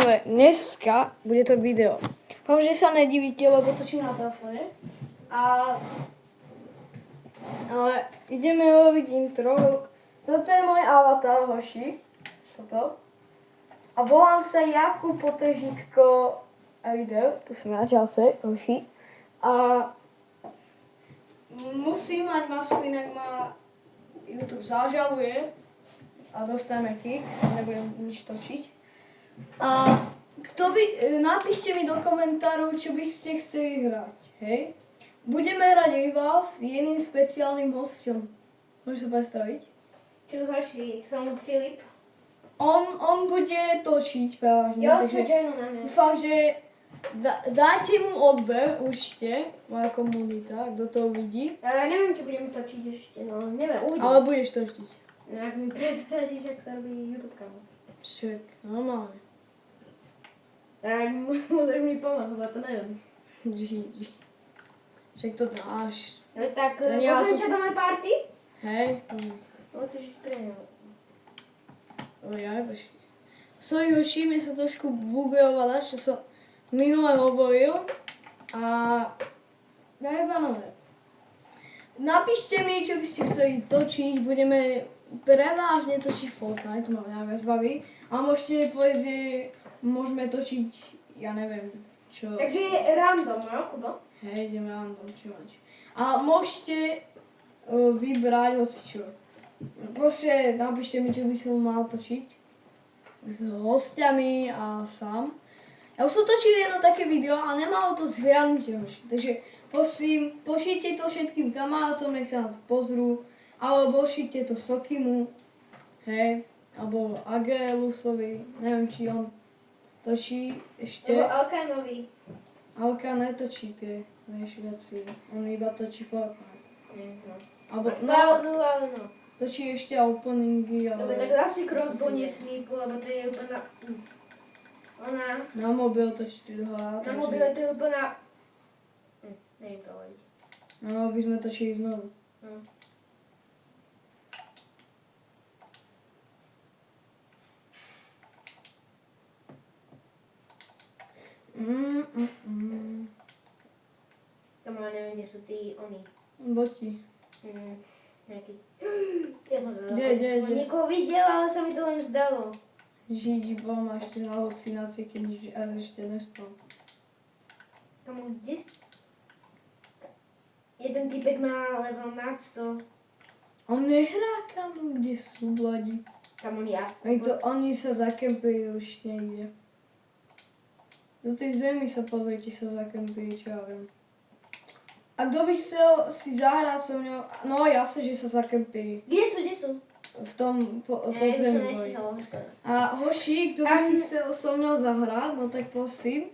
pánové, dneska bude to video. Dúfam, že sa nedivíte, lebo točím na telefóne. Ale ideme robiť intro. Toto je môj avatar, hoši. Toto. A volám sa Jakub Potržitko Eider. Tu som ja, čase, hoši. A musím mať masku, inak ma YouTube zažaluje. A dostaneme kick, nebudem nič točiť. A napíšte mi do komentárov, čo by ste chceli hrať, hej? Budeme hrať rival s jedným špeciálnym hosťom. Môžeš sa predstaviť? Čo zvaží? Som Filip. On bude točiť práve. Jo, svedčajno na mňa. Dúfam, že dajte mu odber, určite, moja komunita, kto to uvidí. Ja neviem, čo budeme točiť ešte, no neviem, uvidím. Ale budeš točiť. No ak mi prezradíš, ak sa robí YouTube kanál. Však, normálne. Tak môžeš mi pomôcť, lebo to neviem. GG. Však to dáš. No tak, To nie, ja pozriem som sa do mojej party? Hej. Musíš ísť pre ňou. Ojaj, počkej. Sorry, hoši, mi sa trošku bugovala, čo som minule hovoril. A daj pánové. Napíšte mi, čo by ste chceli točiť. Budeme prevážne točiť Fortnite, to ma najviac baví. A môžete povedať, že môžeme točiť, ja neviem, čo. Takže je random, no, Kubo? Hej, ideme random, čo máš. A môžete vybrať hocičo. Proste napíšte mi, čo by som mal točiť. S hostiami a sám. Ja už som točil jedno také video a nemalo to zhľadnutie. Takže prosím, pošlite to všetkým kamarátom, nech sa na to pozrú. Alebo pošlite to Sokimu. Hej. Alebo Agelusovi. Neviem, či on točí ešte. Nebo Alkanovi. Alka netočí tie veci. On iba točí Fortnite. No. Alebo, Máš pravdu, ale no. točí ešte openingy, Dobre, ale tak dám si crossbow nesnípu, lebo to je úplná... Ona... na mobil točí dlhá. Na mobile to je úplná... Neviem to hovoriť. No, by sme točili znovu. No. Tam ja neviem, kde sú tí oni. Boti. Nejaký... Ja som sa Kde? som niekoho videl, ale sa mi to len zdalo. Židi má ešte halucinácie, keď nič ešte nespal. Kamu, kde si? Jeden typek má level nad 100. On nehrá kamu, kde sú bladi. Kamu, ja. Oni sa zakempili už niekde. Do tej zemi sa pozrite, sa zakempili, čo ja viem. A kto by chcel si zahrať so mňou? No jasne, že sa zakempili. Kde sú? V tom Ja podzemí. som nestihol. A hoši, kto by si chcel so mňou zahrať, no tak prosím.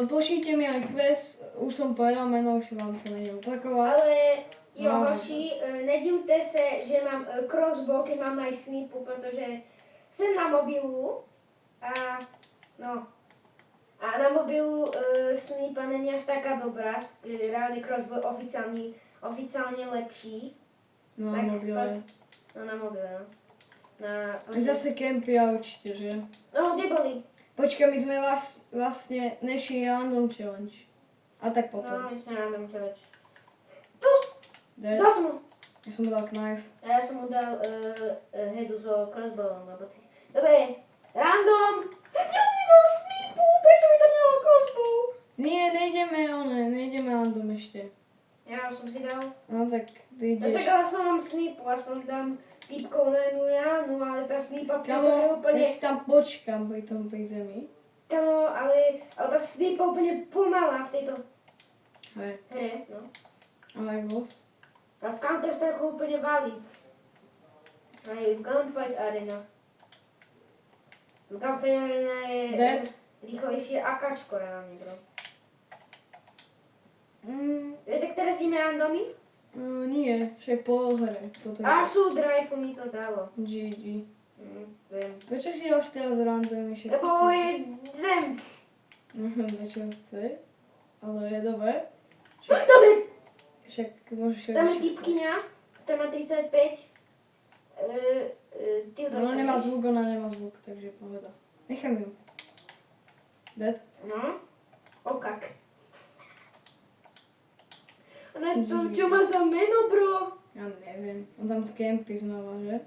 Pošlite mi aj quest, už som povedal meno, už vám to nejdem opakovať. Ale jo, No. hoši, nedivte se, že mám crossbow, keď mám aj snipu, pretože som na mobilu a no. A na mobilu snipa není až taká dobrá, reálne crossbow oficiálne lepší. No, Tak, mobile. No na mobile, no. Zase kempia určite, že? No, kde boli? Počkaj, my sme vlastne nešli random challenge. A tak No, potom. my sme random challenge. Dead. Dal som mu. Ja som mu dal knife. A ja som mu dal headu so crossbowom, lebo ty... Dobre, random! Ja mi mal snipu, prečo mi tam nedal crossbow? Nie, nejdeme random ešte. Ja už som si dal. No tak ty No tak ideš. aspoň mám snipu, aspoň dám typkov na jednu ránu, ale tá snipa v tejto hre Kamo, úplne... ja si tam počkám pri tom pri zemi. Kamo, ale tá snipa úplne pomalá v tejto Hej, hre, no. ale boss. A v Counter-Strike úplne valí. Aj v Gunfight Arena. V Gunfight Arena je Dead. rýchlejšie akačko reálne, bro. Tak teraz ideme randomy? Nie, však po hre. Potom. A sú drive mi to dalo. GG. Viem. Prečo si už teraz random ešte? Lebo je zem. Niečo chce. Ale je dobré. Však môžeš... Tam je typkyňa, ktorá má 35. Ty ho Ona nemá dostaneš. zvuk, ona nemá zvuk, takže pohoda. Nechám ju. Dead? No. Okak. Ale to, čo má za meno, bro? Ja neviem. On tam campy znova, že?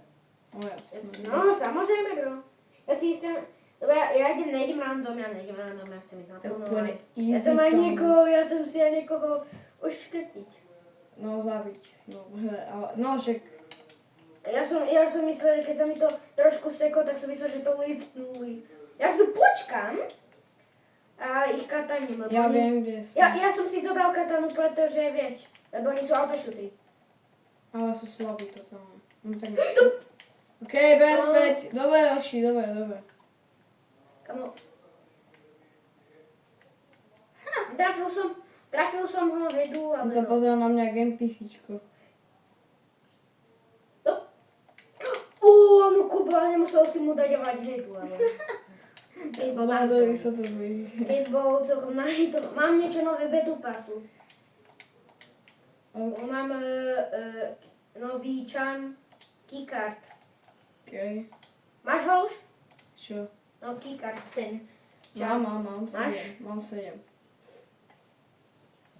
O, jasne. No, samozrejme, bro. Ja si istý... Lebo ja nejdem random, ja chcem ísť na Tak plno. úplne Ja easy som aj kam. niekoho, ja som si aj niekoho uškrtiť. No, zabiť. No, ale, no, však... Ja som myslel, že keď sa mi to trošku seklo, tak som myslel, že to liftnuli. Ja si tu počkám a ich kataním, lebo Ja oni... viem, kde som. Ja som si zobral katanu, pretože vieš, lebo oni sú autošutry. Ale sú slabí totálne. No, tak OK, behem späť. Dobre, Joši, dobre. Kamo. Trafil som ho hedu a On sa pozrel na mňa NPCčko. Áno, Kuba, nemusel si mu dať hedu, ale... Vládovi sa to zvýši. Keď bol celkom nahyto. Mám niečo nové Battle Passu. OK. Mám nový čan keycard. OK. Máš ho už? Čo? No keycard ten. Mám Máš? 7. Mám 7.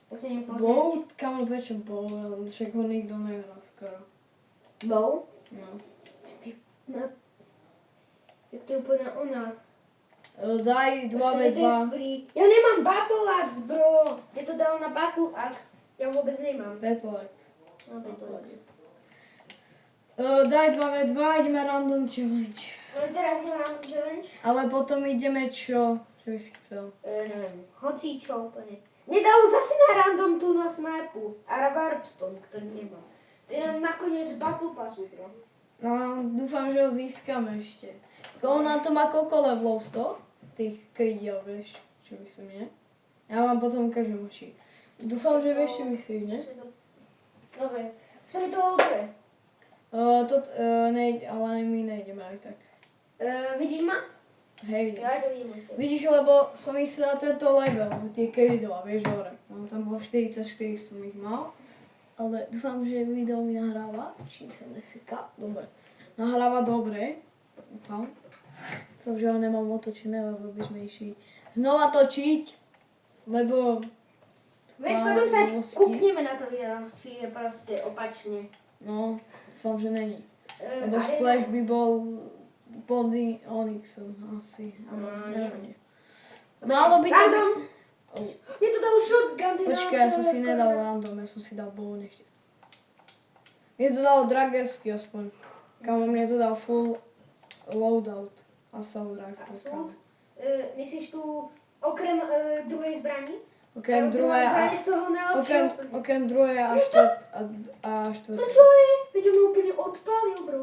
To si nepozrieť. Bow? Kamo, prečo bow? Však ho nikto nehrá skoro. Bow? No. No. Je to úplne ona. Daj 2v2. Ja nemám Battle Axe, bro. Kde to dal na Battle Axe? Ja vôbec nemám. Battleax. No, Battle Axe. Daj 2v2, ideme random challenge. No teraz nemám challenge. Ale potom ideme čo? Čo by si chcel? Neviem. Hoci čo úplne. Nedal zase na random tu na snipu. A Warpstone, ktorý nemám. To je nakoniec Battle Passu, bro. No, dúfam, že ho získame ešte. On na to má koľko levelov? 100? Tých kejdiel, vieš, čo by som, nie? Ja mám potom každý moči. Dúfam, že vieš, čo myslíš, nie? Dobre. Už sa mi to loaduje. Ale my nejdeme aj tak. Vidíš ma? Hej, vidím. Ja to vidím ešte. Vidíš, lebo som myslela tento level, tie kejdiela, vieš, hore. No, tam bolo 44 som ich mal. Ale dúfam, že video mi nahráva. Či sa neseká. Dobre. Nahráva dobre. Dúfam. Takže ho nemám otočené, lebo by sme išli znova točiť. Lebo... Vieš, Pár potom sa dosky. kúkneme na to video, či je proste opačne. No, dúfam, že není. A Lebo Splash by bol plný Onyxom asi. Ale neviem. Malo by to... Random! Mne to dal shotgun, ty Počkaj, ja som si nedal random, ja som si dal bow, nechci. Mne to dalo dragersky aspoň. Kamo, mne to dal full loadout. Assault rifle. Assault? Myslíš tu okrem druhej zbrani? Okrem druhé a... Zbrani z toho najlepšieho. Okrem druhé a To štvrté. čo je? Veď on úplne odpálil, bro.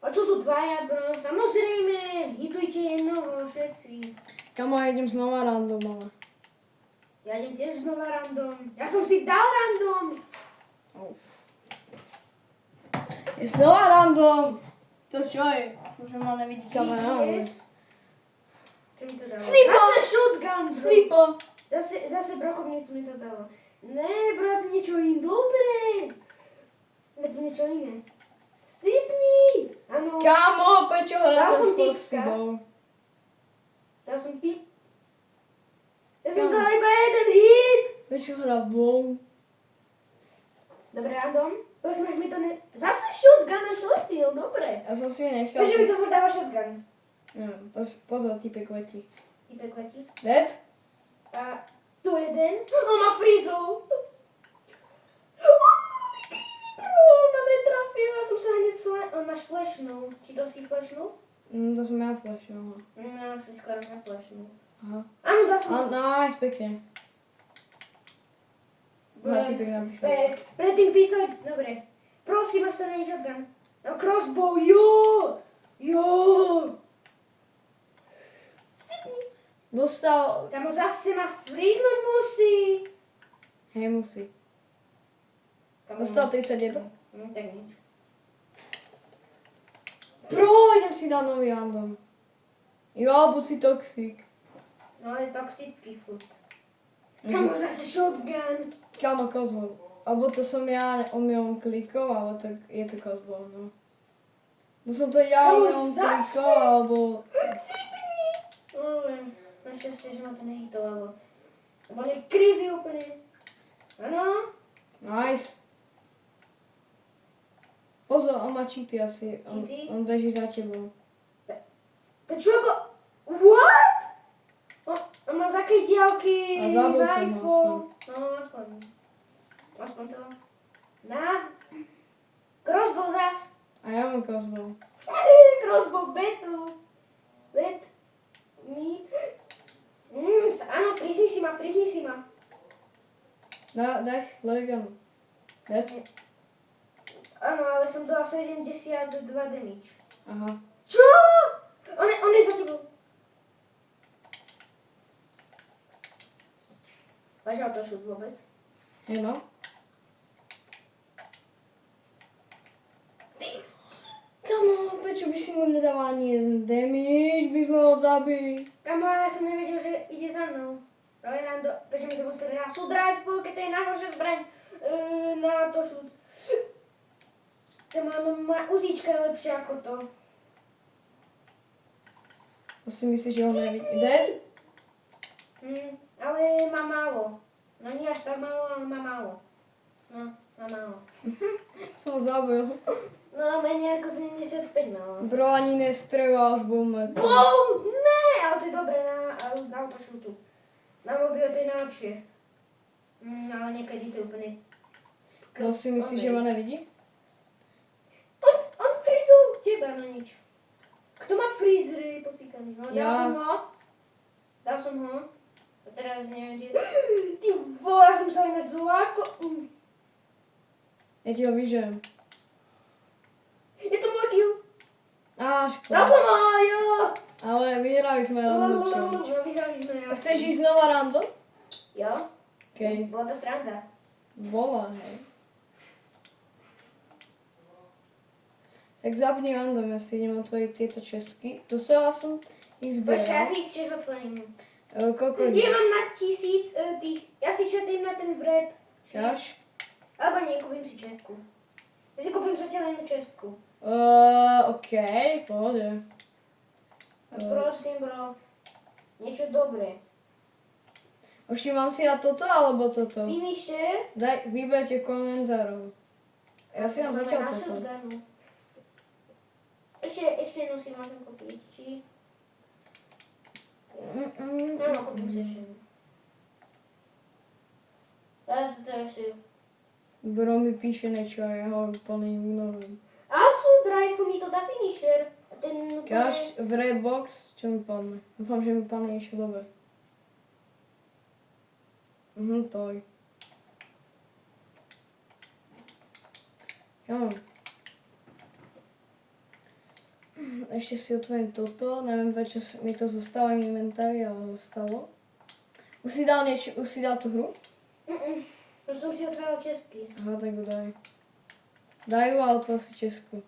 A čo tu dvaja, bro? Samozrejme, hitujte jednoho všetci. Kamo, ja idem znova random, ale... Ja idem tiež znova random. Ja som si dal random. Je znova random! To čo je? Už ma nevidí kamera. GTS. Čo mi to dalo? Snipo! Zase shotgun, bro. Slipo! Zase brokovnic mi to dalo. Ne, bro, to niečo iné. Dobre. Veď som niečo iné. Sypni! Áno. Kamo, prečo Dal hráte som s tipka. posibou? Dal som tip. Ja som dal iba jeden hit. Prečo hrá bow? Dobre, random. Prosím, až mi to ne... Zase shotgun a shotgun, dobre. Ja som si nechal... Prečo mi to furt dáva shotgun? Neviem, pozor, typek letí. Typek letí. Dead? A tu jeden. On má frizov. On ma netrafil, ja som sa hneď on ma flashnul. Či to si flashnul? To som ja flashol. Ja si skoro neflashnul. Aha. Áno, dal som. Nice, pekne. Má typek napísal. Predtým písali, dobre. Prosím, až to nie je shotgun. No crossbow, jo! Dostal... Tam ho zase ma fríznúť musí. Hej, musí. Tam Dostal 31. Tak nič. Idem si dať nový random. Jo, buď si toxík. No, je toxický furt. Tam ho zase shotgun. Kamo kozol. Alebo to som ja omylom klikol, ale tak je to kozbol, no. No som to ja Kamo, omylom zase? klikol, alebo... Neviem. Ešte šťastie, že ma to nehýtol, lebo on je krivý úplne. Áno. Nice. Pozor, on má cheaty asi. Cheaty? On beží za tebou. To čo bo... What? On má z akej diaľky A zabil som ho rifle. No, aspoň. Aspoň to. Na. Crossbow zas. A ja mám crossbow. Crossbow betu. Let me. Áno, frizmi si ma. Daj si flareganu. Net? Áno, ale som dala 72 damage. Aha. Čo? On je za tebou. Máš auto šut vôbec? Hej no. Kamo, prečo by si mu nedal ani jeden damage? By sme ho zabili. Kamo, ja som nevedel, že ide za mnou. Práve rando, prečo mi to museli na súdraj, keď to je najhoršia zbraň na to šut. Kamo, má uzíčka je lepšia ako to. To si myslíš, že ho nevidí. Dead? Ale má málo. No nie až tak málo, ale má málo. No, má málo. Som ho zabil. No, menej ako 75 málo. Bro, ani nestrelil, až bol mŕtvy. Boom! Ne! Ale to je dobré na autošutu. Na mobil to je najlepšie. Ale niekedy to je úplne... To si myslíš, že ma nevidí? On frizol teba, no nič. Kto má frizry pocíkaný? No, Ja. Dal som ho. A teraz neviem, kde... Ty vole, ja som sa ináč zláko... Ja ti ho vyžujem. Je to môj kill. Á, Dal škoda. som ho, jo! Ale vyhrali sme random challenge. No, vyhrali sme. A chceš ísť znova random? Jo? Okej. Bola to sranda. Bola, hej. Tak zapni random, ja si idem otvoriť tieto česky. Docela som ich Počkaj, ja zberal. si ich tiež otvorím. Koľko Ja ideš? mám na 1000 tých... Ja si četím na ten vrep. Ťaž? Alebo nie, kúpim si čestku. Ja si kúpim zatiaľ jednu čestku. Okej, pohode. A prosím, bro. Niečo dobré. Ešte mám si dať toto alebo toto? Finisher. Daj, vyberte komentárov. Ja si dám zatiaľ Na toto. shotgunu. Ešte jednu si môžem kúpiť. Či... No, kúpim si ešte jednu. Ja to teraz si... Bro mi píše niečo a ja ho úplne ignorujem. A sú drive, mi to dá finisher. A ten... Káž v Redbox, čo mi padne? Dúfam, že mi padne niečo dobré. Toj. Ja mám. Ešte si otvorím toto, neviem prečo mi to zostalo v inventári, ale zostalo. Už si dal niečo, už si dal tú hru? To som si otvárala česky. Aha, tak ho daj. Daj ju a otvor si česku.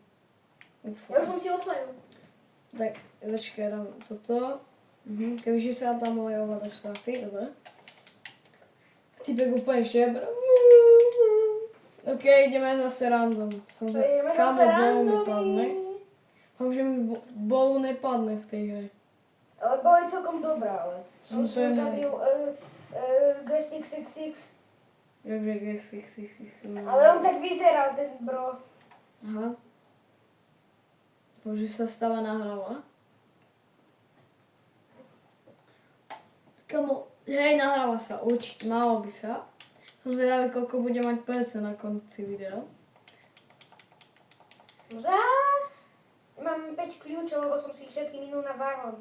Ja už som si otvoril. Tak, počkaj, dám toto. Kebyže sa tam moje ovládač stráfi, dobre. Typek úplne žebra. OK, ideme zase random. Ideme Kamo zase bow mi randomy. padne. Dúfam, že mi bow nepadne v tej hre. Ale bola celkom dobrá, ale. Som to je zabil G666. Takže G6. Ale on tak vyzeral, ten bro. Aha. Bože, sa stáva nahráva. Kamo, hej, nahráva sa, určite, malo by sa. Som zvedavý, koľko bude mať percent na konci videa. No zás. Mám 5 kľúčov, lebo som si ich všetky minul na váhon.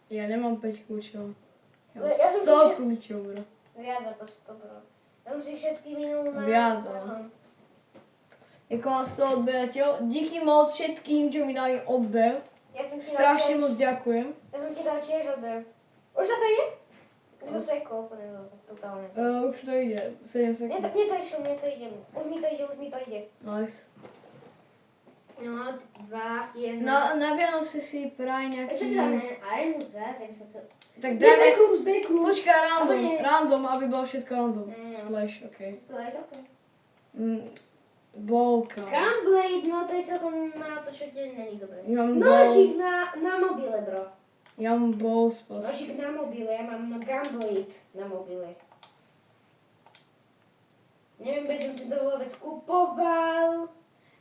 Ja nemám 5 kľúčov. Ja mám Ja som 100 si- kľúčov, bro. Viac ako 100, bro. Ja som si všetky minul na Viac, ale. váhon. Jako mám 100 odberateľov. Díky moc všetkým, čo mi dali odber. Ja som ti Strašne dal moc ďakujem. Ja som ti dal tiež odber. Už sa to ide? To sekol úplne totálne. Už to ide, 7 sekúnd. Mne to išlo, mne to ide. Už mi to ide. Nice. No, 2, 1. Na Vianoce si praj Čo nejaký... si dáme? Aj mu zázrak sa to... Tak Nie, dajme... backrooms. Počkaj, random, Alebo nie. random, aby bolo všetko random. Splash, okej. Bolka. Gunblade, no to je celkom na to, čo tiež není dobré. Ja mám Nožík na mobile, bro. Ja mám bow spos. Nožík na mobile, ja mám Gunblade na mobile. Neviem, prečo si to vôbec kupoval.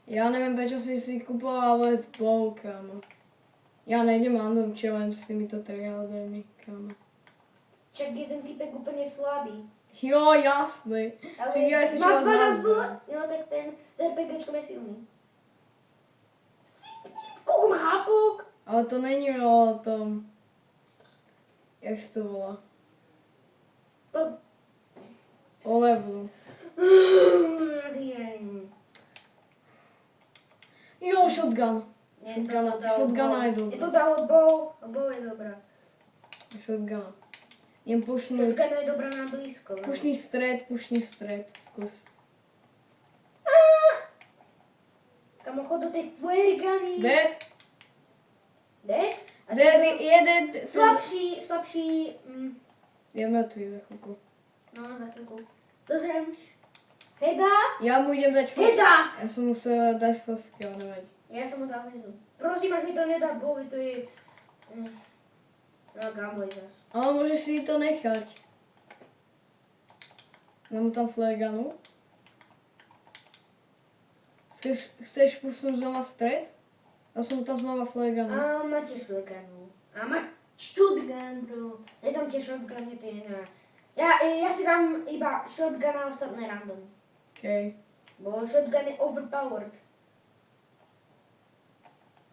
Ja neviem, prečo si kupoval vôbec bow, kámo. Ja nejdem random challenge s týmito triádami, kámo. Čak jeden typek úplne slabý. Jo, jasný. Ale Čiže ja si čo má vás 12 nazvem. No tak ten z RPGčkom je silný. Koľko má hápok? Ale to není o tom... Jak sa to volá? To... O levelu. Jo, shotgun. Nie, to dalo Shotguna bow. je dobrá. Je to dalo bow, a bow je dobrá. Shotgun. Idem pušnúť. Shotgun je dobrá na blízko. Pušný stred. Skús. Kamo, chod do tej flare guny. Dead? Dead? A Dead, ten- je dead. slabší, Je mŕtvý za chvíľku. no za chvíľku. Dožem. Heda? Ja mu idem dať first. Heda! Ja som musel dať first kill, nevadí. Ja som mu dal hedu. Prosím, až mi to nedá bovi, to je... No, Gunblade zas. Ale môžeš si to nechať. Dám mu tam flare gunu. Chceš pusnúť znova stred? Ja som mu tam znova flare gunu. A má tiež flare gunu. A má shotgun, bro. Je tam tiež shotgun, je to iná. Ja si dám iba shotgun a ostatné random. Okej. Bo shotgun je overpowered.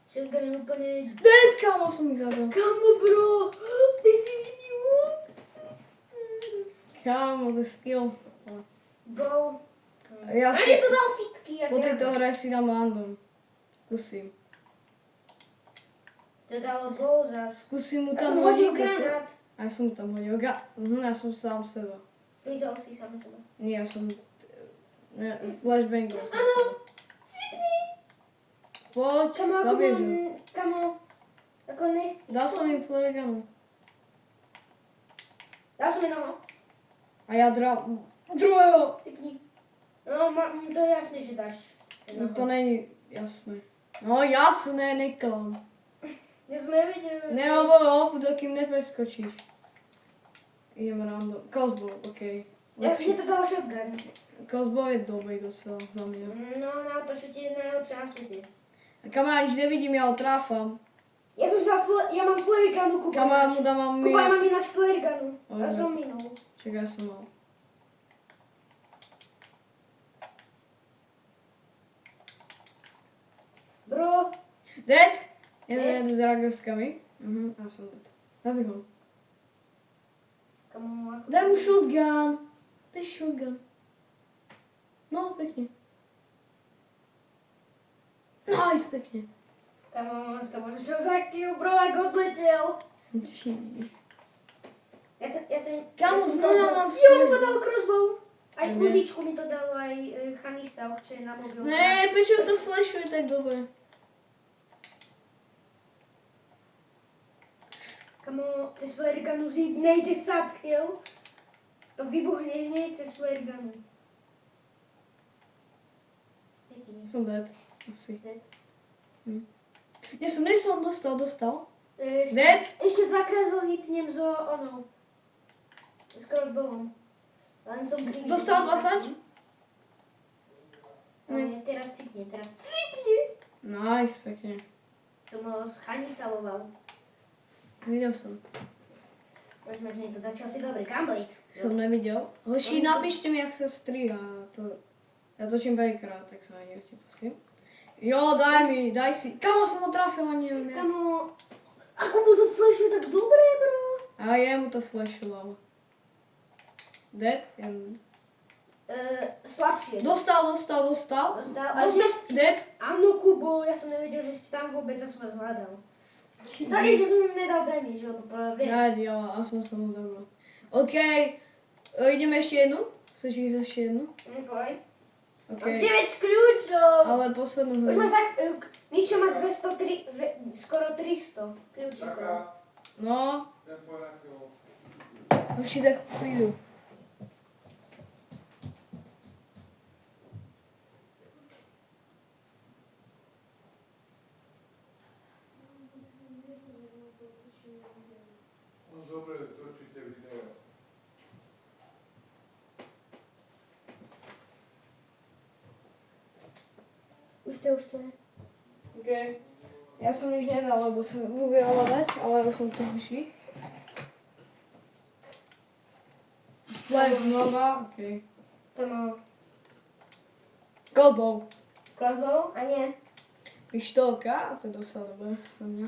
Shotgun je úplne... Dead, kámo, som ich zabil. Kamo, bro! Ty si videl? Kámo, to je skill. Bro. Ja A si... je to dal fitky. Po tejto hre si dám random. Skúsim. To dalo bow zas. Skúsim mu Ja tam som hodil hodiť toto. granát. A ja som mu tam hodil ja som sám seba. Flizol si sám seba. Nie, ja som... Ne, flashbangol som Áno. seba. Poď, Kamo, ako zabiješ ho. mám... Kamo... Ako nejsi... Dal som im flare gunu. Dal som jednoho. A ja druhého. Sypni. No, to je jasné, že dáš. No to není jasné. No jasné, neklam. Ja som nevedel. Nehovor, dokým nepreskočíš. Idem random. Crossbow, okej. Ja Lepšie. mne to dalo shotgun. Crossbow je dobrý docela za mňa. No, na to, že ti je najlepšie na svete. A kamaráč, nevidím, ja ho tráfam. Ja som sa... Ja mám flare gunu, kúpaj. Kamarát mu dávam mi... Kúpaj, mám ináč flare gunu. O, Ja som jasne. minul. Čakaj, ja som mal. Bro, Dead? Dead. Jeden s dragovskami. Ja som dead. Zabij ho. kamo, ako... Daj mu shotgun. Daj shotgun. No, pekne. Nice, pekne. Kamo, to môže čo za kill, bro, ak odletel. Ja chcem... Kamo, znova mám Jo, mi to flare. dal crossbow. Aj Ne. muzičku mi to dal, aj Chanisa, čo je na mobil. Ne, prečo to flashuje tak dobre? Kamo, cez flare gunu nejde sad kill. To vybuchne hneď cez flare gunu. Som dead. Asi. Dead. Nesom, dostal. Ešte, Dead? ešte dvakrát ho hitnem so onou. S crossbowom. Len som green. Dostal 20? Ne, teraz cipne. Nice, pekne. Som ho schanisaloval. Videl som. Prosím, že mi to dá čo asi dobrý. Gunblade. Som nevidel. Hoši, napíšte mi, jak sa striha. Ja točím prvýkrát, tak sa aj nevte, prosím. Jo, daj si. Kamo som ho trafil, ani neviem. jak. Kamo, ako mu to flashuje tak dobre, bro? A jemu to flashovalo. Dead? Slabšie. Dostal. Dostal. A Dead? Áno, Kubo, ja som nevedel, že ste tam vôbec zase ma zvládal. Sorry, že som im nedal damage, lebo vieš. Nevadí, ale aspoň som ho zabil. OK, ideme ešte jednu? Chceš ísť ešte jednu? Poď. OK, Mám 9 kľúčov. ale poslednú Už má hru. Mišo má 203, skoro 300 kľúčikov. No, hoši tak prídu. Už to je. OK. Ja som nič nedal, lebo som uviela dať, ale už som to vyšli. Display znova, OK. To má Goldbow. crossbow? A nie. Pištolka, a to je dosť dobré za mňa.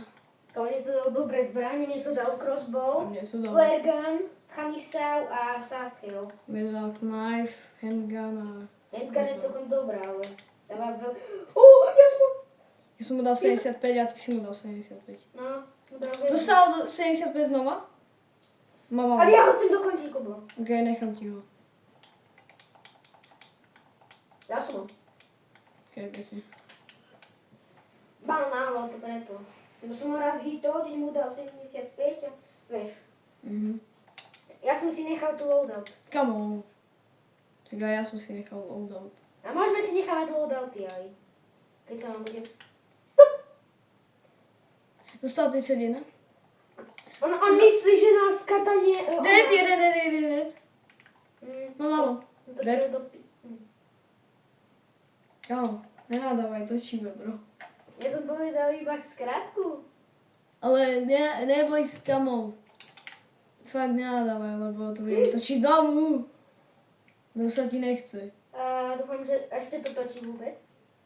To mne to dal dobré zbranie, mne to dal A crossbow, mne sú dobré. flare gun, Kamisau a soft hill. Mne dal knife, handgun a... Handgun je celkom dobrá, ale dáva veľ... Ja som mu dal 75 a ty si mu dal 75. No, som dal veľmi. Dostal do 75 znova? Mama. Ale ja ho chcem dokončiť, Kubo. OK, nechám ti ho. Ja som ho. OK, pekne. Mal málo, to preto. Lebo som ho raz hitol, ty si mu dal 75 a vieš. Ja som si nechal tu loadout. Come on. Tak aj ja som si nechal loadout. A môžeme si nechávať loadouty aj. Keď sa vám bude... Dostal 31. On myslí, že nás katanie... Dead. No malo. To Dead. sa do... Kámo, nenádávaj, točíme, bro. Ja som povedal iba skrátku. Ale neboj s kamou. Fakt nenádávaj, lebo to bude točiť domu. Lebo sa ti nechce. A dúfam, že ešte to točí vôbec.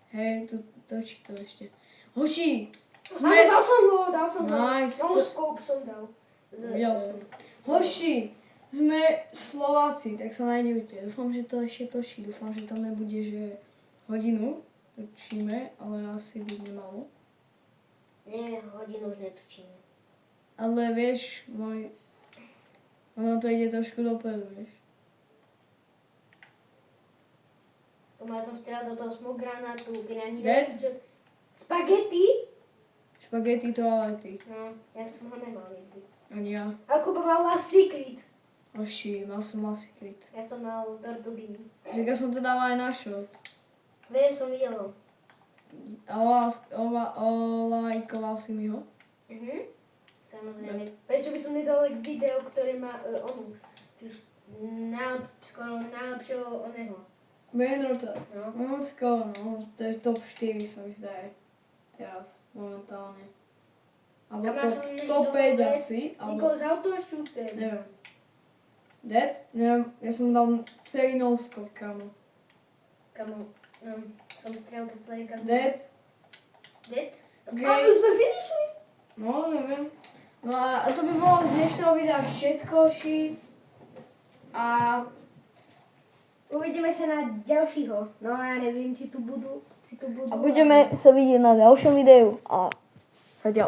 Hej, tu točí to ešte. Hoši! Áno, dal som ho. Nice. No, scope som dal. Videl som. Hoši! Sme Slováci, tak sa najnevite. Dúfam, že to ešte točí. Dúfam, že to nebude, že hodinu točíme, ale asi by nemalo. Nie, hodinu už netočíme. Ale vieš, ono to ide trošku dopredu, vieš. Pomáha tam strieľať do toho smoke granátu, granit. Dead? Spaghetti? Špagety toalety. No, ja som ho nemal nikdy. Ani ja. Ale Kuba mal last secret. Hoši, mal som asi kryt. Ja som mal tortuginy. Že ja som to dával aj na shot. Viem, som videl ho. Olajkoval si mi ho? Samozrejme. Prečo by som nedal like video, ktoré má skoro najlepšieho oného. Maynorda. No. No, skoro, no. To je top 4 sa mi zdá. Teraz, momentálne. Alebo Tam ja som top 5 nechcel asi. Nikol z autoshootem. Neviem. Dead? Neviem, ja som mu dal celý no-scope, kamo. Kamo, som strieľal tú flare gun. Dead? Dead? Okay. A my sme finišli? No, neviem. No a to by bolo z dnešného videa všetko, ši. A Uvidíme sa na ďalšího. No ja neviem, či tu budú. budeme sa vidieť na ďalšom videu. A čau.